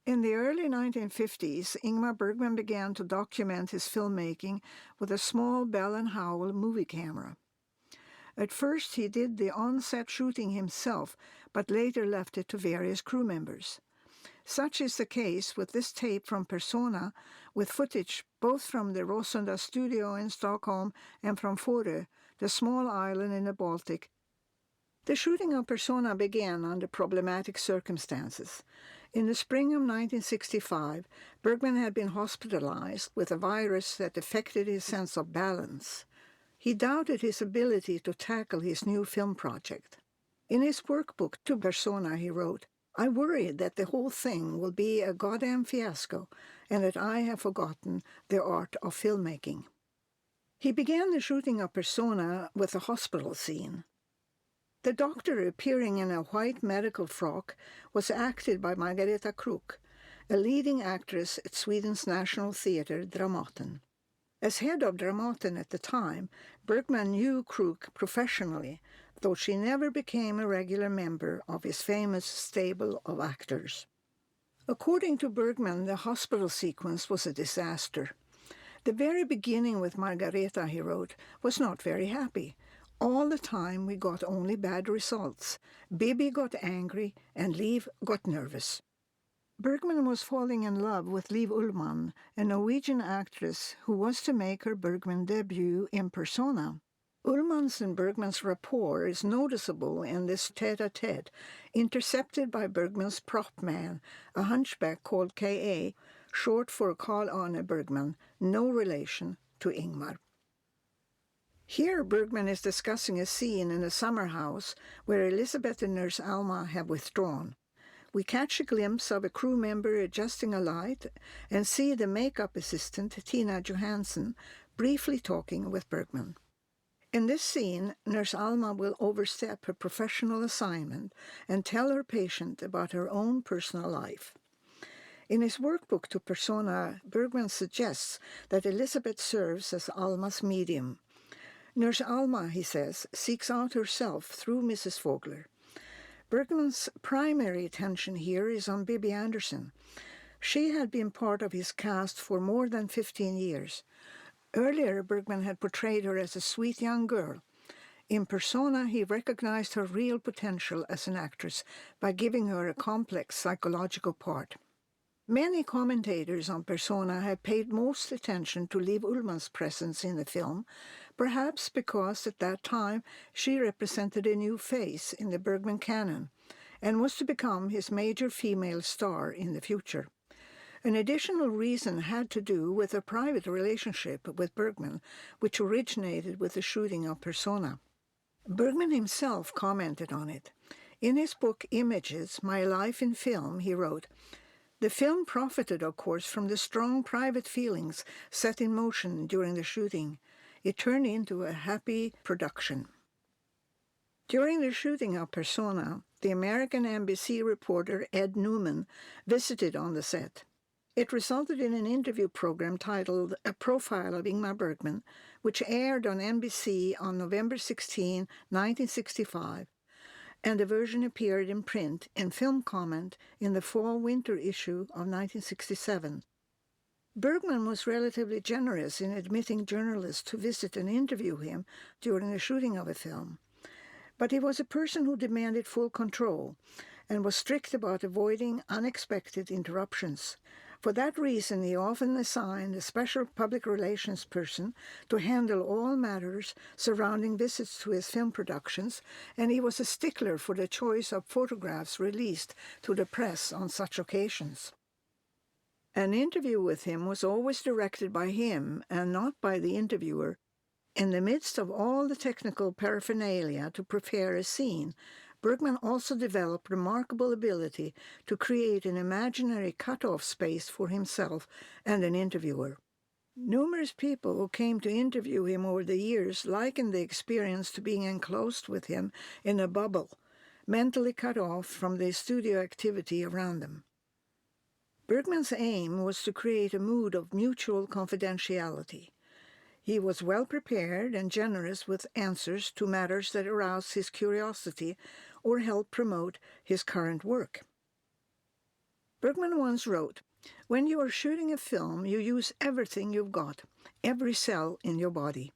In the early 1950s, Ingmar Bergman began to document his filmmaking with a small Bell & Howell movie camera. At first, he did the on-set shooting himself, but later left it to various crew members. Such is the case with this tape from Persona, with footage both from the Rosunda studio in Stockholm and from Fårö, the small island in the Baltic. The shooting of Persona began under problematic circumstances. In the spring of 1965, Bergman had been hospitalized with a virus that affected his sense of balance. He doubted his ability to tackle his new film project. In his workbook to Persona, he wrote, "I worry that the whole thing will be a goddamn fiasco and that I have forgotten the art of filmmaking." He began the shooting of Persona with a hospital scene. The doctor, appearing in a white medical frock, was acted by Margareta Krook, a leading actress at Sweden's National Theatre, Dramaten. As head of Dramaten at the time, Bergman knew Krook professionally, though she never became a regular member of his famous stable of actors. According to Bergman, the hospital sequence was a disaster. The very beginning with Margareta, he wrote, was not very happy. All the time we got only bad results. Bibi got angry and Liv got nervous. Bergman was falling in love with Liv Ullmann, a Norwegian actress who was to make her Bergman debut in Persona. Ullmann's and Bergman's rapport is noticeable in this tête-à-tête, intercepted by Bergman's prop man, a hunchback called K.A., short for Carl Arne Bergman, no relation to Ingmar. Here Bergman is discussing a scene in a summer house where Elisabeth and Nurse Alma have withdrawn. We catch a glimpse of a crew member adjusting a light and see the makeup assistant, Tina Johansson, briefly talking with Bergman. In this scene, Nurse Alma will overstep her professional assignment and tell her patient about her own personal life. In his workbook to Persona, Bergman suggests that Elisabeth serves as Alma's medium. Nurse Alma, he says, seeks out herself through Mrs. Vogler. Bergman's primary attention here is on Bibi Andersson. She had been part of his cast for more than 15 years. Earlier, Bergman had portrayed her as a sweet young girl. In Persona, he recognized her real potential as an actress by giving her a complex psychological part. Many commentators on Persona have paid most attention to Liv Ullmann's presence in the film, perhaps because at that time she represented a new face in the Bergman canon and was to become his major female star in the future. An additional reason had to do with a private relationship with Bergman, which originated with the shooting of Persona. Bergman himself commented on it. In his book Images, My Life in Film, he wrote, "The film profited, of course, from the strong private feelings set in motion during the shooting. It turned into a happy production." During the shooting of Persona, the American NBC reporter Ed Newman visited on the set. It resulted in an interview program titled A Profile of Ingmar Bergman, which aired on NBC on November 16, 1965. And the version appeared in print in film comment in the fall-winter issue of 1967. Bergman was relatively generous in admitting journalists to visit and interview him during the shooting of a film. But he was a person who demanded full control and was strict about avoiding unexpected interruptions. For that reason, he often assigned a special public relations person to handle all matters surrounding visits to his film productions, and he was a stickler for the choice of photographs released to the press on such occasions. An interview with him was always directed by him and not by the interviewer. In the midst of all the technical paraphernalia to prepare a scene, Bergman also developed remarkable ability to create an imaginary cut-off space for himself and an interviewer. Numerous people who came to interview him over the years likened the experience to being enclosed with him in a bubble, mentally cut off from the studio activity around them. Bergman's aim was to create a mood of mutual confidentiality. He was well prepared and generous with answers to matters that aroused his curiosity or helped promote his current work. Bergman once wrote, "When you are shooting a film, you use everything you've got, every cell in your body.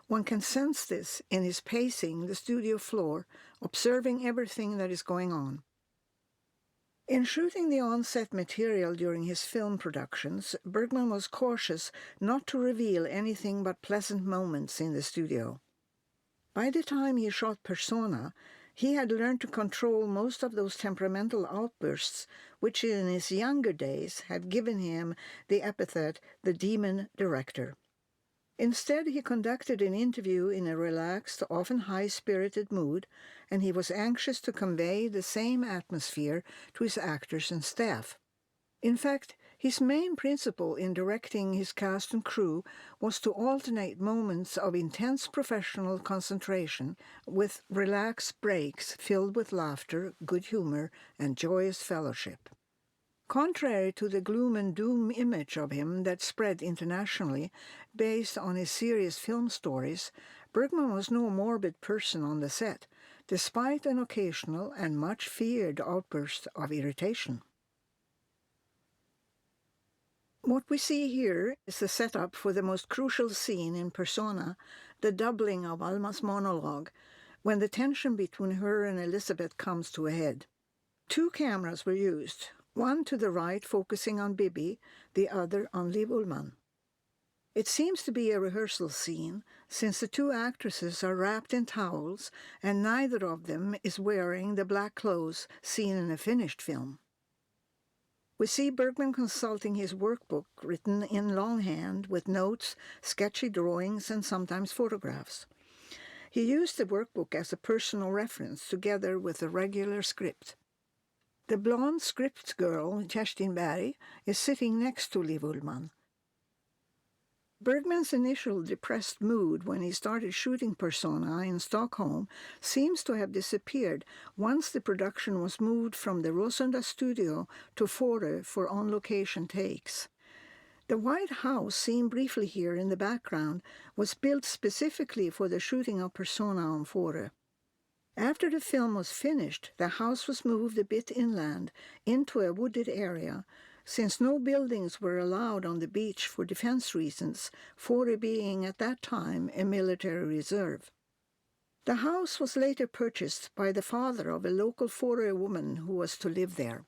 One can sense this in his pacing the studio floor, observing everything that is going on." In shooting the on-set material during his film productions, Bergman was cautious not to reveal anything but pleasant moments in the studio. By the time he shot Persona, he had learned to control most of those temperamental outbursts which in his younger days had given him the epithet the demon director. Instead, he conducted an interview in a relaxed, often high-spirited mood, and he was anxious to convey the same atmosphere to his actors and staff. In fact, his main principle in directing his cast and crew was to alternate moments of intense professional concentration with relaxed breaks filled with laughter, good humor, and joyous fellowship. Contrary to the gloom and doom image of him that spread internationally, based on his serious film stories, Bergman was no morbid person on the set, despite an occasional and much feared outburst of irritation. What we see here is the setup for the most crucial scene in Persona, the doubling of Alma's monologue, when the tension between her and Elizabeth comes to a head. 2 cameras were used, one to the right focusing on Bibi, the other on Liv Ullmann. It seems to be a rehearsal scene, since the 2 actresses are wrapped in towels and neither of them is wearing the black clothes seen in a finished film. We see Bergman consulting his workbook written in longhand with notes, sketchy drawings, and sometimes photographs. He used the workbook as a personal reference together with a regular script. The blonde script girl, Kerstin Berg, is sitting next to Liv Ullmann. Bergman's initial depressed mood when he started shooting Persona in Stockholm seems to have disappeared once the production was moved from the Rosunda studio to Fårö for on-location takes. The White House, seen briefly here in the background, was built specifically for the shooting of Persona on Fårö. After the film was finished, the house was moved a bit inland into a wooded area, since no buildings were allowed on the beach for defense reasons, Fårö being at that time a military reserve. The house was later purchased by the father of a local Fårö woman who was to live there.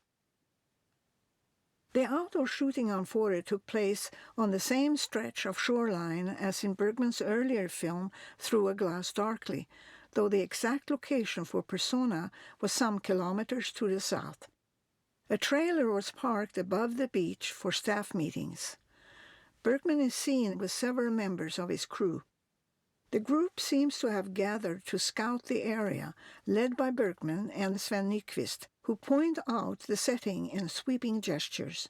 The outdoor shooting on Fårö took place on the same stretch of shoreline as in Bergman's earlier film Through a Glass Darkly, though the exact location for Persona was some kilometers to the south. A trailer was parked above the beach for staff meetings. Bergman is seen with several members of his crew. The group seems to have gathered to scout the area, led by Bergman and Sven Nykvist, who point out the setting in sweeping gestures.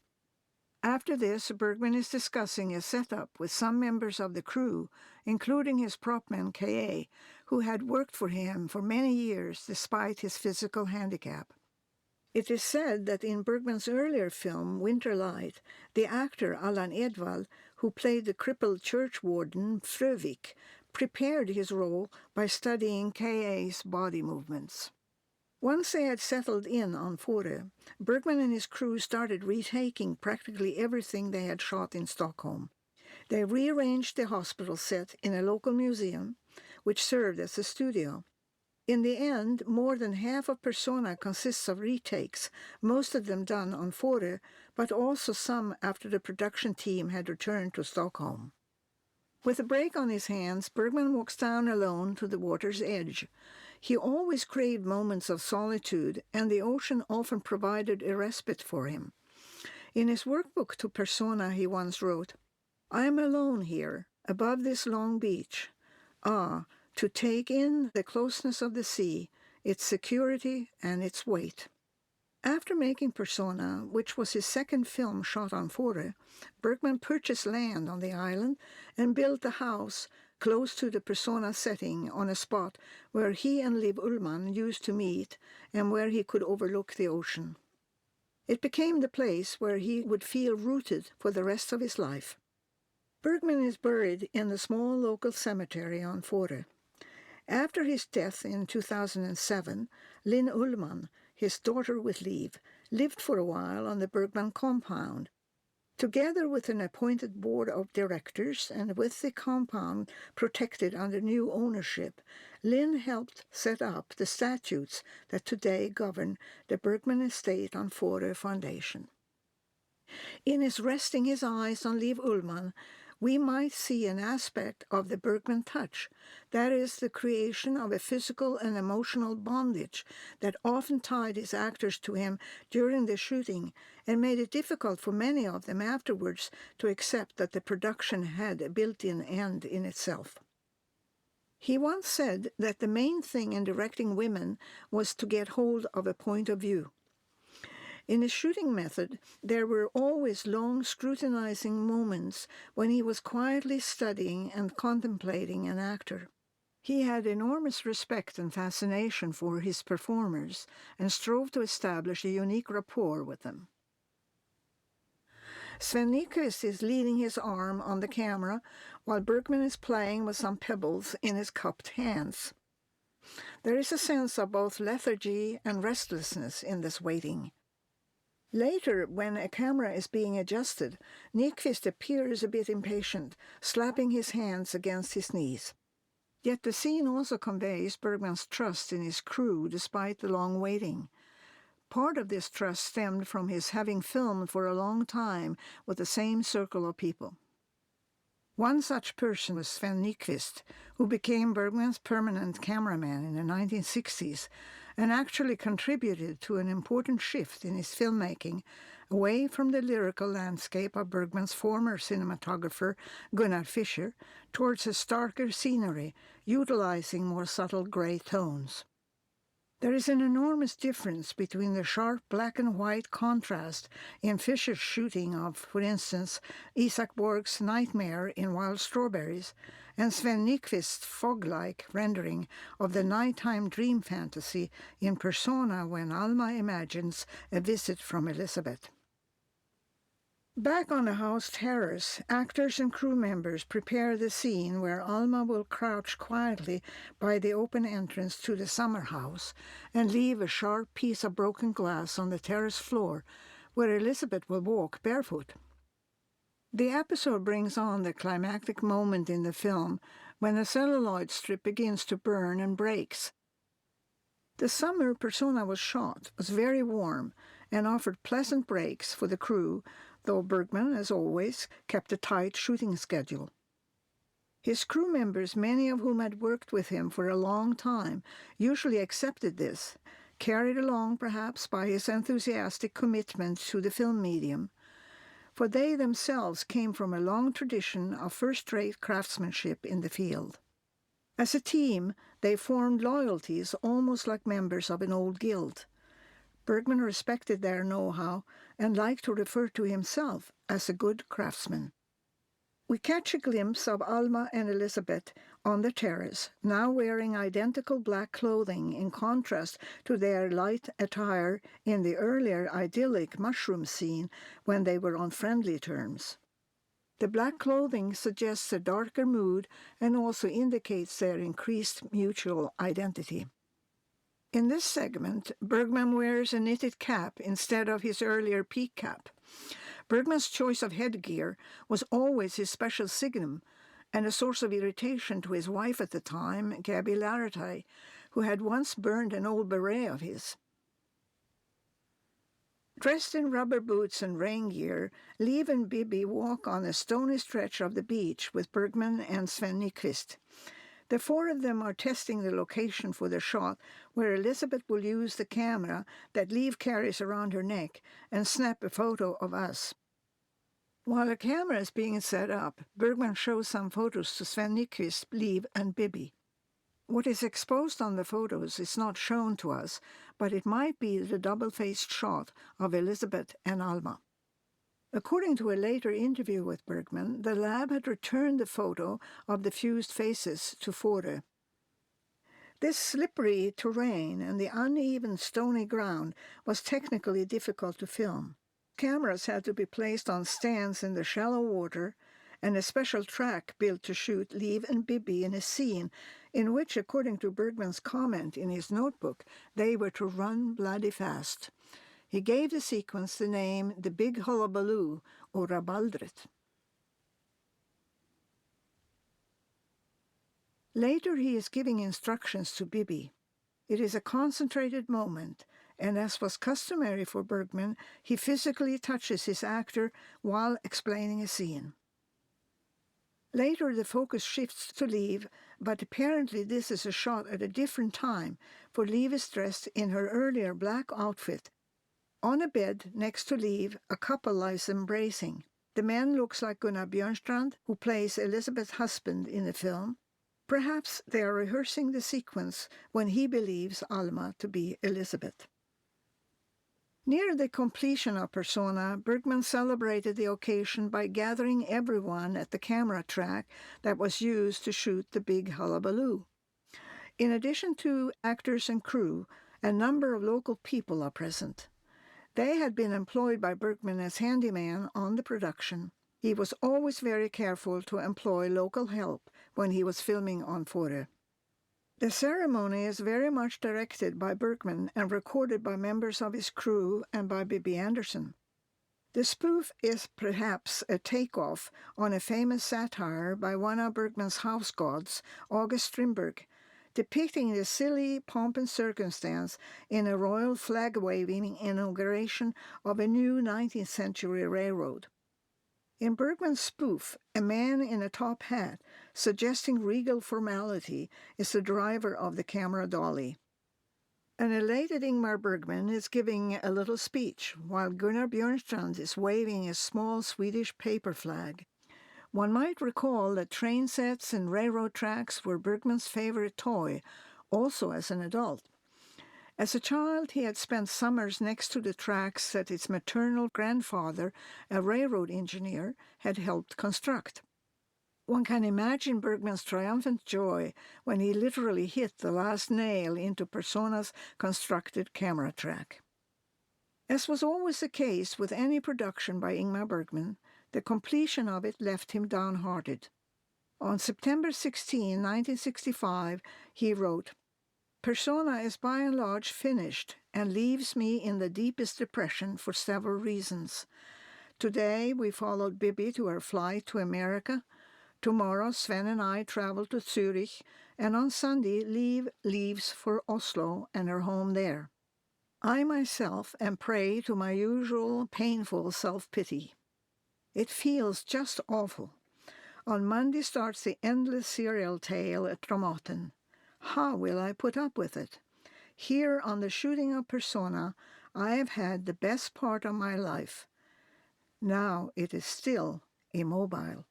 After this, Bergman is discussing a setup with some members of the crew, including his propman K.A., who had worked for him for many years despite his physical handicap. It is said that in Bergman's earlier film, Winter Light, the actor Allan Edwall, who played the crippled church warden Frövik, prepared his role by studying K.A.'s body movements. Once they had settled in on Fårö, Bergman and his crew started retaking practically everything they had shot in Stockholm. They rearranged the hospital set in a local museum, which served as a studio. In the end, more than half of Persona consists of retakes, most of them done on Fårö, but also some after the production team had returned to Stockholm. With a break on his hands, Bergman walks down alone to the water's edge. He always craved moments of solitude, and the ocean often provided a respite for him. In his workbook to Persona, he once wrote, "I am alone here, above this long beach. Ah, to take in the closeness of the sea, its security and its weight." After making Persona, which was his second film shot on Fårö, Bergman purchased land on the island and built a house close to the Persona setting on a spot where he and Liv Ullmann used to meet and where he could overlook the ocean. It became the place where he would feel rooted for the rest of his life. Bergman is buried in the small local cemetery on Fårö. After his death in 2007, Linn Ullmann, his daughter with Liv, lived for a while on the Bergman compound. Together with an appointed board of directors and with the compound protected under new ownership, Lynn helped set up the statutes that today govern the Bergman estate on Fårö Foundation. In his resting his eyes on Liv Ullmann, we might see an aspect of the Bergman touch, that is, the creation of a physical and emotional bondage that often tied his actors to him during the shooting and made it difficult for many of them afterwards to accept that the production had a built-in end in itself. He once said that the main thing in directing women was to get hold of a point of view. In his shooting method, there were always long scrutinizing moments when he was quietly studying and contemplating an actor. He had enormous respect and fascination for his performers and strove to establish a unique rapport with them. Sven Nykvist is leaning his arm on the camera while Bergman is playing with some pebbles in his cupped hands. There is a sense of both lethargy and restlessness in this waiting. Later, when a camera is being adjusted, Nykvist appears a bit impatient, slapping his hands against his knees. Yet the scene also conveys Bergman's trust in his crew despite the long waiting. Part of this trust stemmed from his having filmed for a long time with the same circle of people. One such person was Sven Nykvist, who became Bergman's permanent cameraman in the 1960s and actually contributed to an important shift in his filmmaking away from the lyrical landscape of Bergman's former cinematographer Gunnar Fischer towards a starker scenery, utilizing more subtle gray tones. There is an enormous difference between the sharp black and white contrast in Fischer's shooting of, for instance, Isaac Borg's Nightmare in Wild Strawberries and Sven Nykvist's fog-like rendering of the nighttime dream fantasy in Persona when Alma imagines a visit from Elizabeth. Back on the house terrace, actors and crew members prepare the scene where Alma will crouch quietly by the open entrance to the summer house and leave a sharp piece of broken glass on the terrace floor, where Elizabeth will walk barefoot. The episode brings on the climactic moment in the film when the celluloid strip begins to burn and breaks. The summer Persona was shot was very warm and offered pleasant breaks for the crew, though Bergman, as always, kept a tight shooting schedule. His crew members, many of whom had worked with him for a long time, usually accepted this, carried along perhaps by his enthusiastic commitment to the film medium, for they themselves came from a long tradition of first-rate craftsmanship in the field. As a team, they formed loyalties almost like members of an old guild. Bergman respected their know-how and liked to refer to himself as a good craftsman. We catch a glimpse of Alma and Elizabeth on the terrace, now wearing identical black clothing in contrast to their light attire in the earlier idyllic mushroom scene when they were on friendly terms. The black clothing suggests a darker mood and also indicates their increased mutual identity. In this segment, Bergman wears a knitted cap instead of his earlier peak cap. Bergman's choice of headgear was always his special signum and a source of irritation to his wife at the time, Gabby Larraty, who had once burned an old beret of his. Dressed in rubber boots and rain gear, Liv and Bibi walk on a stony stretch of the beach with Bergman and Sven Nykvist. The four of them are testing the location for the shot where Elizabeth will use the camera that Liv carries around her neck and snap a photo of us. While the camera is being set up, Bergman shows some photos to Sven Nykvist, Liv, and Bibi. What is exposed on the photos is not shown to us, but it might be the double-faced shot of Elizabeth and Alma. According to a later interview with Bergman, the lab had returned the photo of the fused faces to Fårö. This slippery terrain and the uneven stony ground was technically difficult to film. Cameras had to be placed on stands in the shallow water, and a special track built to shoot Liv and Bibi in a scene in which, according to Bergman's comment in his notebook, they were to run bloody fast. He gave the sequence the name The Big Hullabaloo, or Rabaldret. Later he is giving instructions to Bibi. It is a concentrated moment, and as was customary for Bergman, he physically touches his actor while explaining a scene. Later the focus shifts to Liv, but apparently this is a shot at a different time, for Liv is dressed in her earlier black outfit. On a bed next to Liv, a couple lies embracing. The man looks like Gunnar Björnstrand, who plays Elizabeth's husband in the film. Perhaps they are rehearsing the sequence when he believes Alma to be Elizabeth. Near the completion of Persona, Bergman celebrated the occasion by gathering everyone at the camera track that was used to shoot The Big Hullabaloo. In addition to actors and crew, a number of local people are present. They had been employed by Bergman as handyman on the production. He was always very careful to employ local help when he was filming on Fårö. The ceremony is very much directed by Bergman and recorded by members of his crew and by Bibi Andersson. The spoof is perhaps a takeoff on a famous satire by one of Bergman's house gods, August Strindberg, depicting the silly pomp and circumstance in a royal flag-waving inauguration of a new 19th century railroad. In Bergman's spoof, a man in a top hat, suggesting regal formality, is the driver of the camera dolly. An elated Ingmar Bergman is giving a little speech, while Gunnar Björnstrand is waving a small Swedish paper flag. One might recall that train sets and railroad tracks were Bergman's favorite toy, also as an adult. As a child, he had spent summers next to the tracks that his maternal grandfather, a railroad engineer, had helped construct. One can imagine Bergman's triumphant joy when he literally hit the last nail into Persona's constructed camera track. As was always the case with any production by Ingmar Bergman, the completion of it left him downhearted. On September 16, 1965, he wrote, "Persona is by and large finished and leaves me in the deepest depression for several reasons. Today we followed Bibi to her flight to America. Tomorrow Sven and I travel to Zurich, and on Sunday Liv leaves for Oslo and her home there. I myself am prey to my usual painful self-pity. It feels just awful. On Monday starts the endless serial tale at Dramaten. How will I put up with it? Here on the shooting of Persona, I have had the best part of my life. Now it is still immobile."